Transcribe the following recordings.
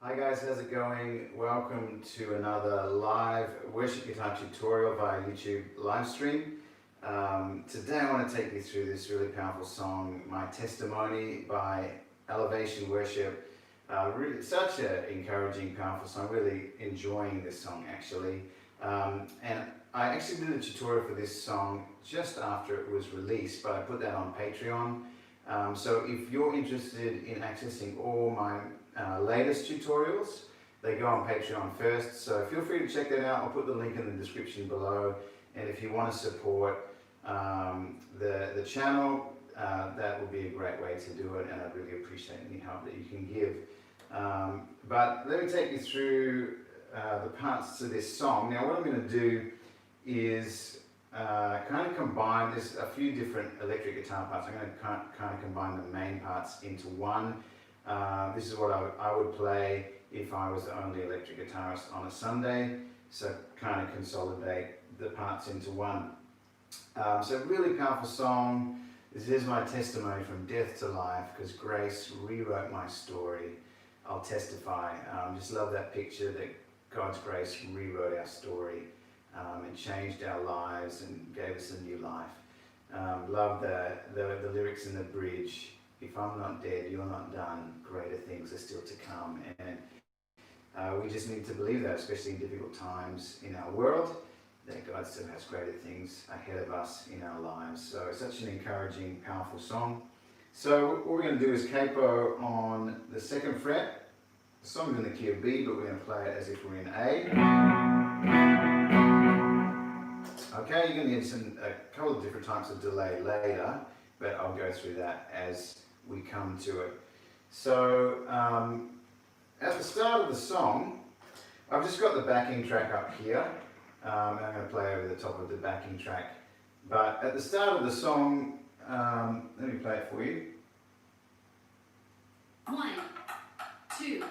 Hi guys, how's it going? Welcome to another live worship guitar tutorial via YouTube live stream. Today I want to take you through this really powerful song, My Testimony by Elevation Worship. Really, such an encouraging, powerful song. Really enjoying this song actually. And I actually did a tutorial for this song just after it was released, but I put that on Patreon. So if you're interested in accessing all my latest tutorials, they go on Patreon first, so feel free to check that out. I'll put the link in the description below, and if you want to support the channel, that would be a great way to do it, and I'd really appreciate any help that you can give. But let me take you through the parts to this song. Now what I'm going to do is kind of combine, there's a few different electric guitar parts. I'm going to kind of combine the main parts into one. This is what I would play if I was the only electric guitarist on a Sunday. So kind of consolidate the parts into one. So really powerful song. This is my testimony from death to life, because grace rewrote my story. I'll testify. Just love that picture that God's grace rewrote our story and changed our lives and gave us a new life. Love the lyrics in the bridge. If I'm not dead, you're not done. Greater things are still to come. And we just need to believe that, especially in difficult times in our world, that God still has greater things ahead of us in our lives. So it's such an encouraging, powerful song. So what we're going to do is capo on the 2nd fret. The song's in the key of B, but we're going to play it as if we're in A. Okay, you're going to need a couple of different types of delay later, but I'll go through that as we come to it. So at the start of the song, I've just got the backing track up here, and I'm going to play over the top of the backing track. But at the start of the song, let me play it for you. 1, 2,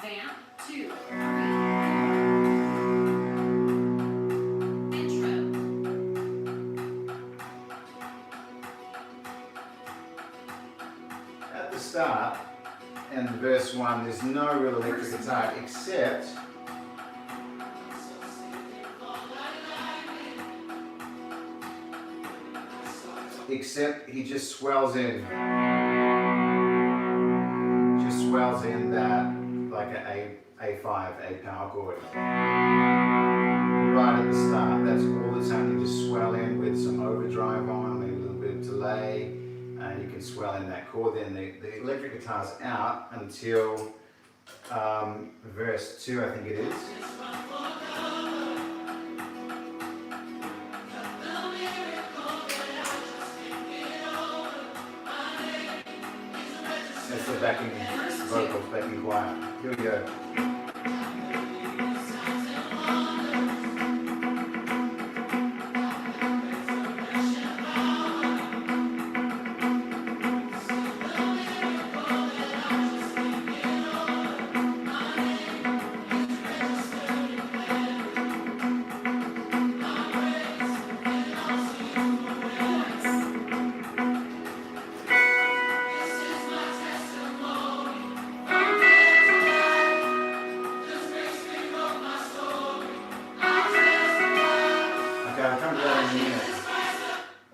vamp, 2, 3. At the start, and verse 1, there's no real electric guitar except he just swells in. Just swells in that like an A5, A power chord. Right at the start, that's all that's happening. Just swell in with some overdrive on, maybe a little bit of delay. And you can swell in that chord. Then the electric guitar's out until verse 2, I think it is. That's the backing vocals, backing choir. Here we go.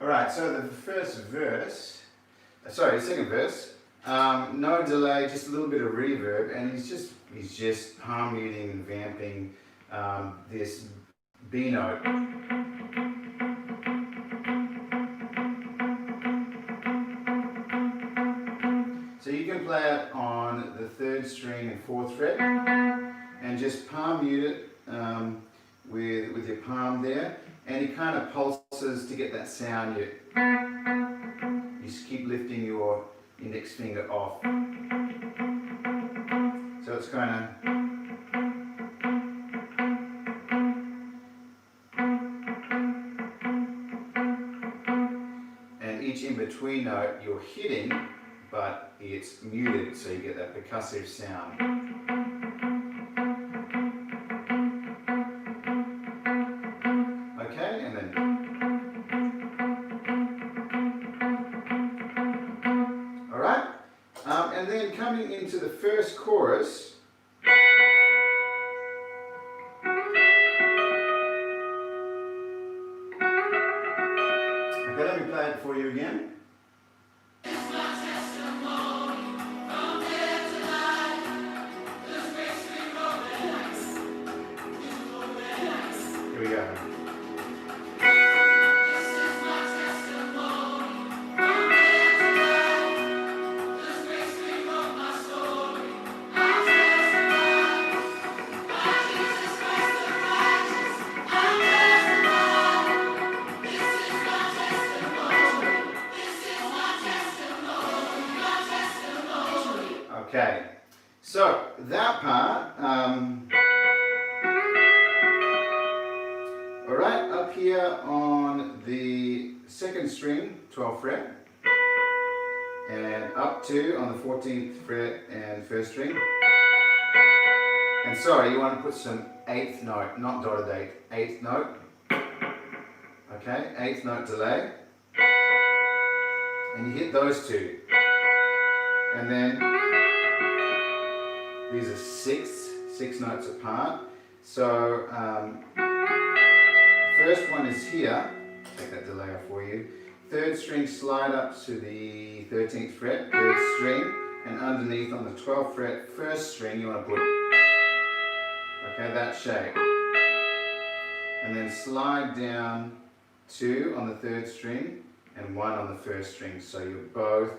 Alright, so the second verse, no delay, just a little bit of reverb, and he's just palm muting and vamping this B note. So you can play it on the 3rd string and 4th fret, and just palm mute it with your palm there, and it kind of pulses to get that sound. You just keep lifting your index finger off. So it's kind of... And each in-between note you're hitting, but it's muted, so you get that percussive sound. Okay, and then... Alright, and then coming into the first chorus, So that part, all right, up here on the second string, 12th fret, and up to on the 14th fret and first string. And sorry, you want to put some 8th note, not dotted 8, 8th note. Okay, 8th note delay. And you hit those two. And then these are six notes apart. So first one is here. Take that delay off for you. Third string, slide up to the 13th fret, third string, and underneath on the 12th fret, first string, you want to put, okay, that shape. And then slide down 2 on the third string and 1 on the first string. So you're both,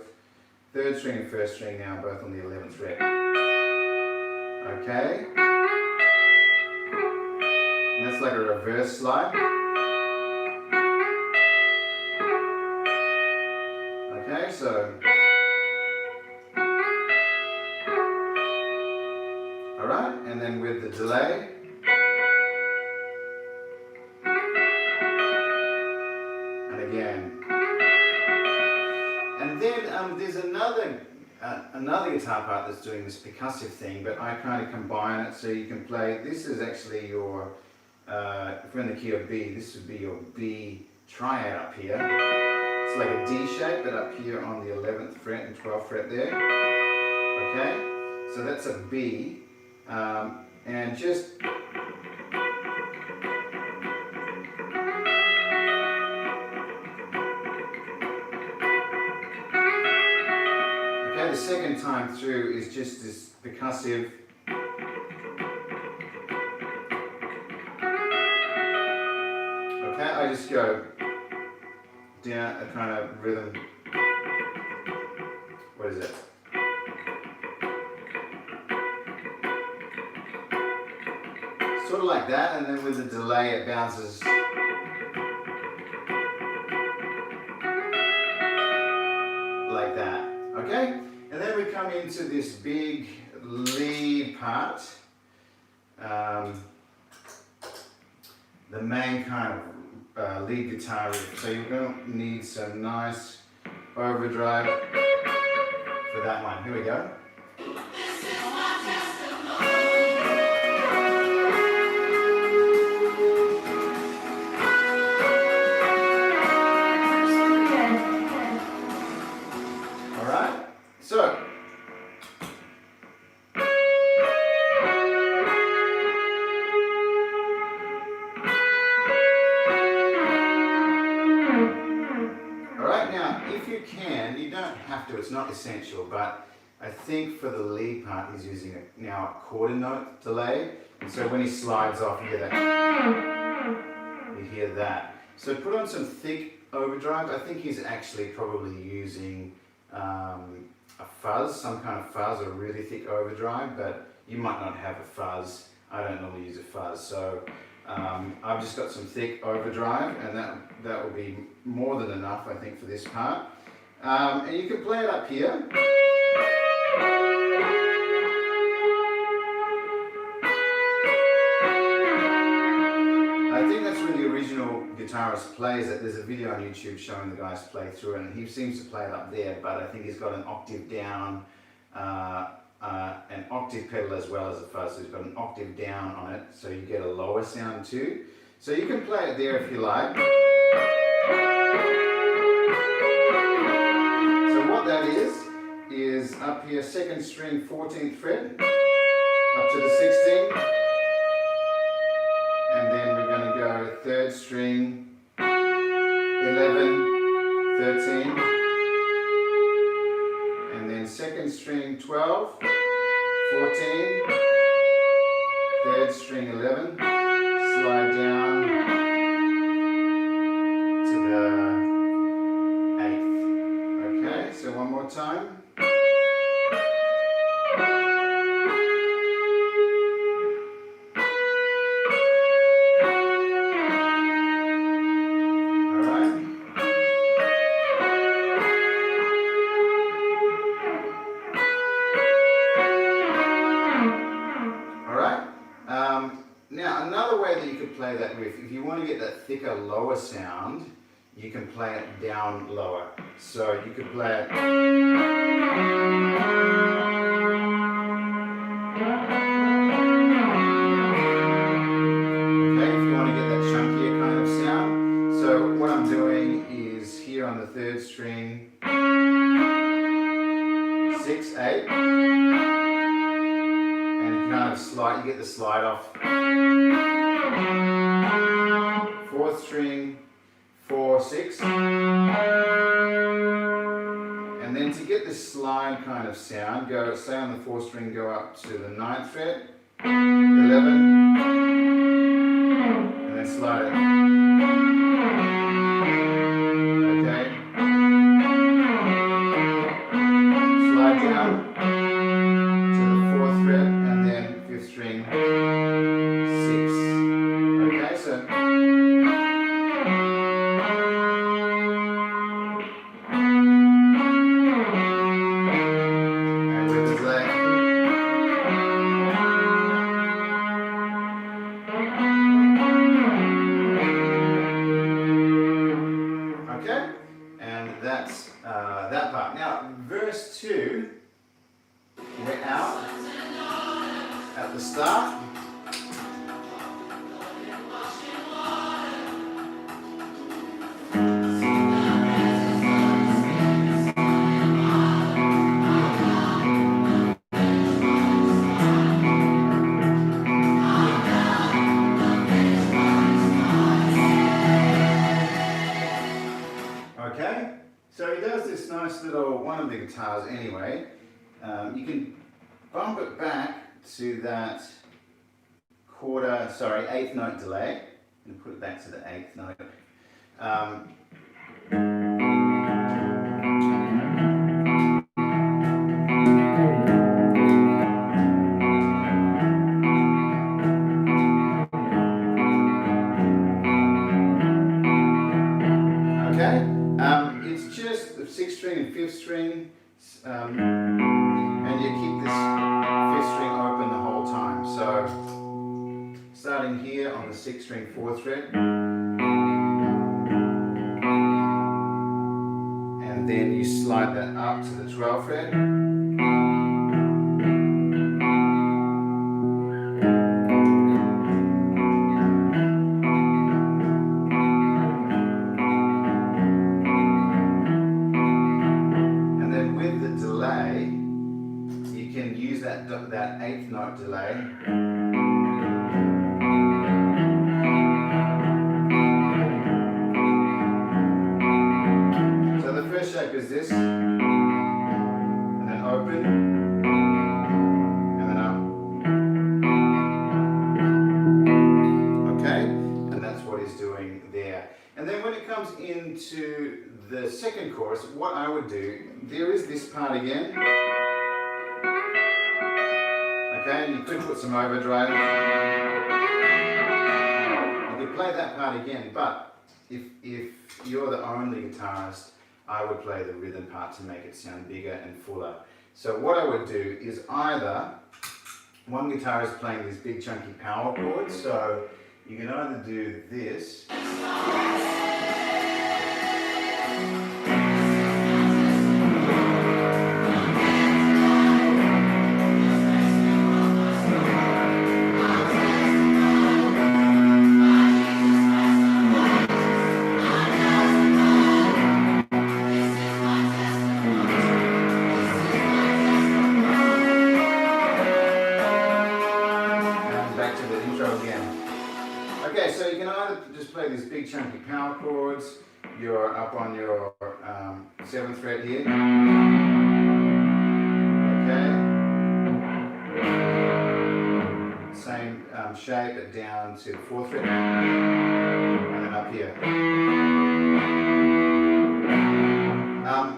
third string and first string now both on the 11th fret. Okay? And that's like a reverse slide. Okay, so. Alright, and then with the delay. And again. And then there's another guitar part that's doing this percussive thing, but I kind of combine it so you can play. This is actually your, if we're in the key of B, this would be your B triad up here. It's like a D shape, but up here on the 11th fret and 12th fret there. Okay, so that's a B, and just. The second time through is just this percussive. Okay, I just go down a kind of rhythm. What is it? Sort of like that, and then with the delay it bounces. Like that, okay? And then we come into this big lead part, the main kind of lead guitar riff. So you're going to need some nice overdrive for that one. Here we go. All right. So. You don't have to, it's not essential, but I think for the lead part he's using now a quarter note delay, and so when he slides off you hear that. You hear that. So put on some thick overdrive. I think he's actually probably using a fuzz, some kind of fuzz, a really thick overdrive, but you might not have a fuzz. I don't normally use a fuzz, so I've just got some thick overdrive, and that will be more than enough, I think, for this part. And you can play it up here. I think that's when the original guitarist plays it. There's a video on YouTube showing the guys play through it, and he seems to play it up there, but I think he's got an octave down, an octave pedal as well as a fuzz, so he's got an octave down on it, so you get a lower sound too. So you can play it there if you like. What that is up here, second string, 14th fret, up to the 16th, and then we're going to go third string, 11, 13, and then second string, 12, 14, third string, 11, slide down to the 8th. Okay, so one more time. play that riff. If you want to get that thicker, lower sound, you can play it down lower. So you could play it. Okay, if you want to get that chunkier kind of sound. So what I'm doing is here on the 3rd string, 6, 8, and you kind of slide, you get the slide off. 4th string, 4, 6, and then to get this slide kind of sound, go, say on the 4th string, go up to the 9th fret, 11, and then slide it. Okay, slide down to the 4th fret, and then 5th string, 6. Okay, so. That's that part. Now, verse 2, we're out at the start. Okay, so he does this nice little, one of the guitars anyway, you can bump it back to that 8th note delay, and put it back to the 8th note. It's just the 6th string and 5th string, and you keep this 5th string open the whole time. So, starting here on the 6th string, 4th fret, and then you slide that up to the 12th fret. That 8th note delay. So the first shape is this, and then open, and then up. Okay, and that's what he's doing there. And then when it comes into the second chorus, what I would do, there is this part again. Okay, and you could put some overdrive. You could play that part again, but if you're the only guitarist, I would play the rhythm part to make it sound bigger and fuller. So what I would do is either, one guitarist playing these big chunky power chords, so you can either do this. Okay, so you can either just play these big chunky power chords, you're up on your 7th fret here, okay, same shape but down to the 4th fret, and then up here.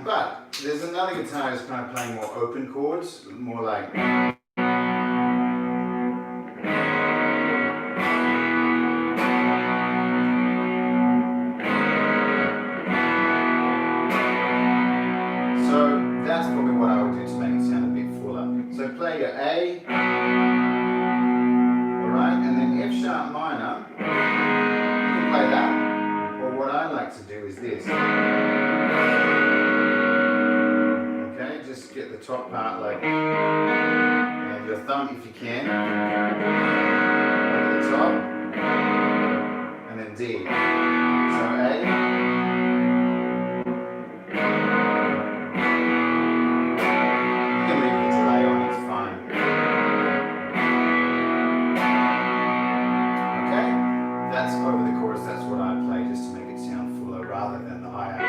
But there's another guitar who's kind of playing more open chords, more like... That's probably what I would do to make it sound a bit fuller. So play your A, alright, and then F sharp minor, top part like, and your thumb if you can, over the top, and then D. So A. You can leave the delay on, it's fine. Okay, that's over the chorus, that's what I play just to make it sound fuller rather than the higher.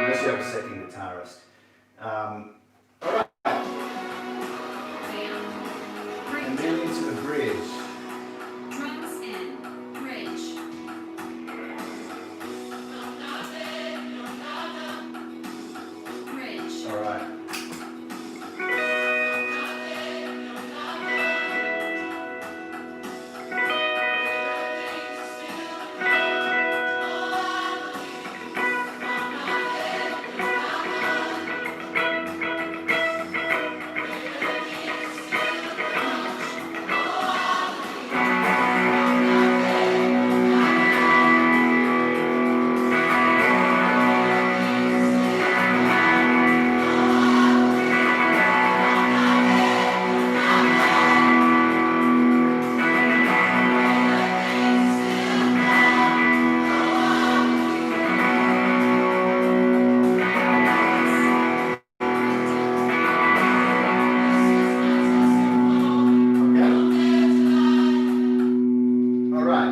Unless you have a second guitarist. Alright. And then into the bridge. Drums in, bridge. Bridge. Alright.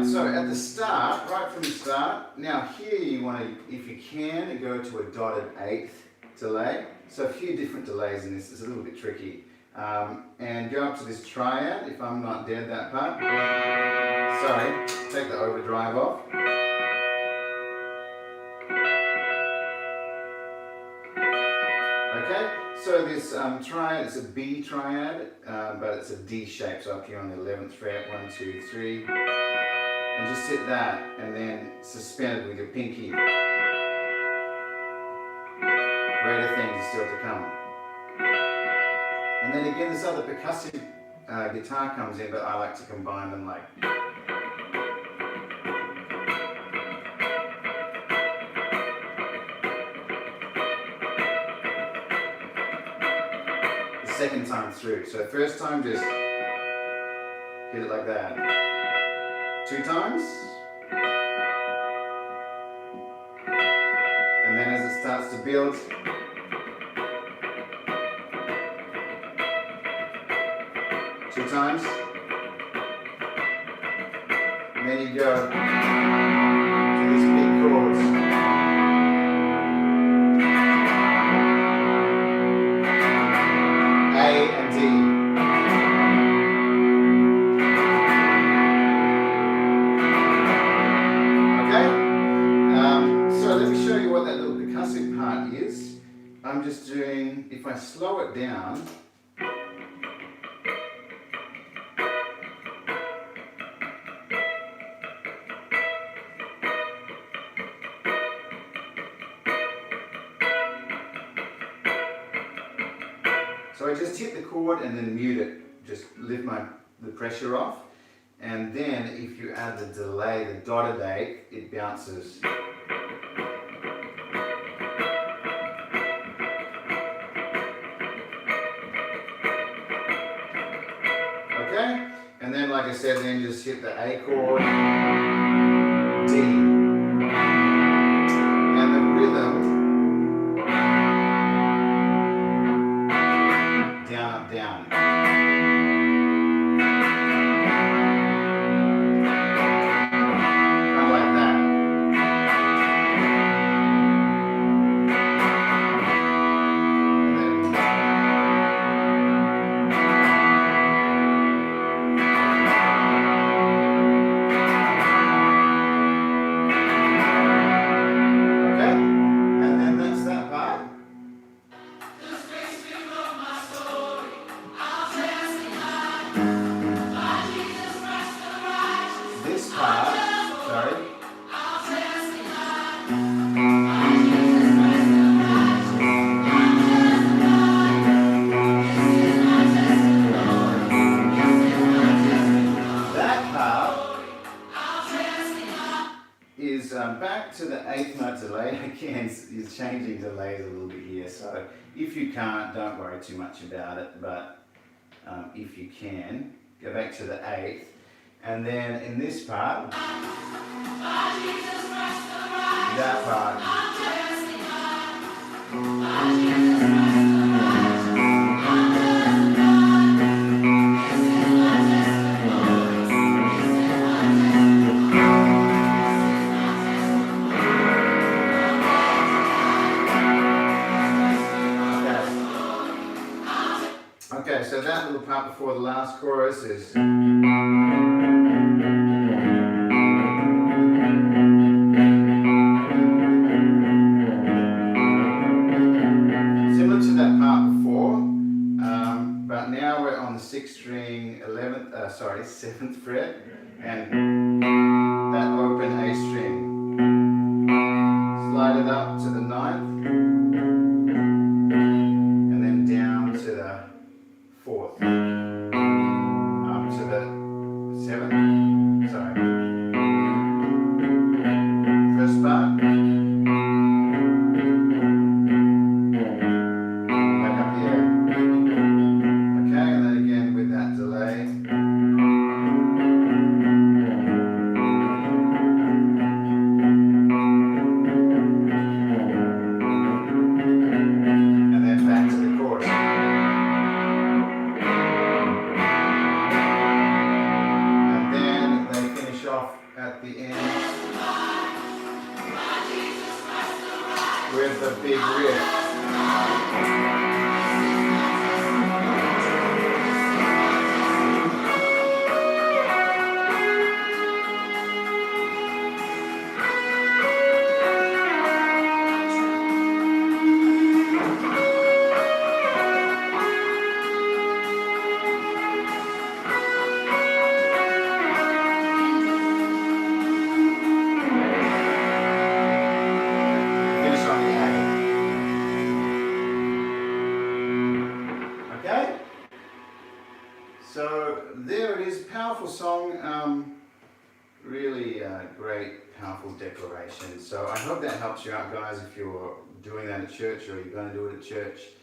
So at the start, right from the start, now here you want to, if you can, go to a dotted eighth delay. So a few different delays in this, it's a little bit tricky. And go up to this triad, if I'm not dead that part. Sorry, take the overdrive off. Okay, so this triad, it's a B triad, but it's a D shape, so up here on the 11th fret, 1, 2, 3. And just hit that, and then suspend it with your pinky. Greater things are still to come. And then again, this other percussive guitar comes in, but I like to combine them like. The second time through. So first time, just hit it like that. 2 times. And then as it starts to build, two times. And then you go to these big chords. A and D. So let me show you what that little percussive part is. I'm just doing, if I slow it down, so I just hit the chord and then mute it, just lift the pressure off, and then if you add the delay, the dotted eighth, it bounces. Okay? And then, like I said, then just hit the A chord, D. And the rhythm, down, up, down. Kind of like that. And then he's changing delays a little bit here. So if you can't, don't worry too much about it. But if you can, go back to the 8th. And then in this part, that part. Okay, so that little part before the last chorus is. Similar to that part before, but now we're on the 6th string, 7th fret, and that open A string. Slide it up to the 9th, and then down to the 4th, to the 7th, first part, back up here, okay, and then again with that delay, and then back to the chorus. At the end with the big riff. So there it is, powerful song, really great, powerful declaration. So I hope that helps you out, guys, if you're doing that at church or you're going to do it at church.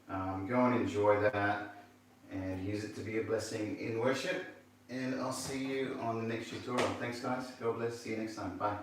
Go and enjoy that and use it to be a blessing in worship. And I'll see you on the next tutorial. Thanks, guys. God bless. See you next time. Bye.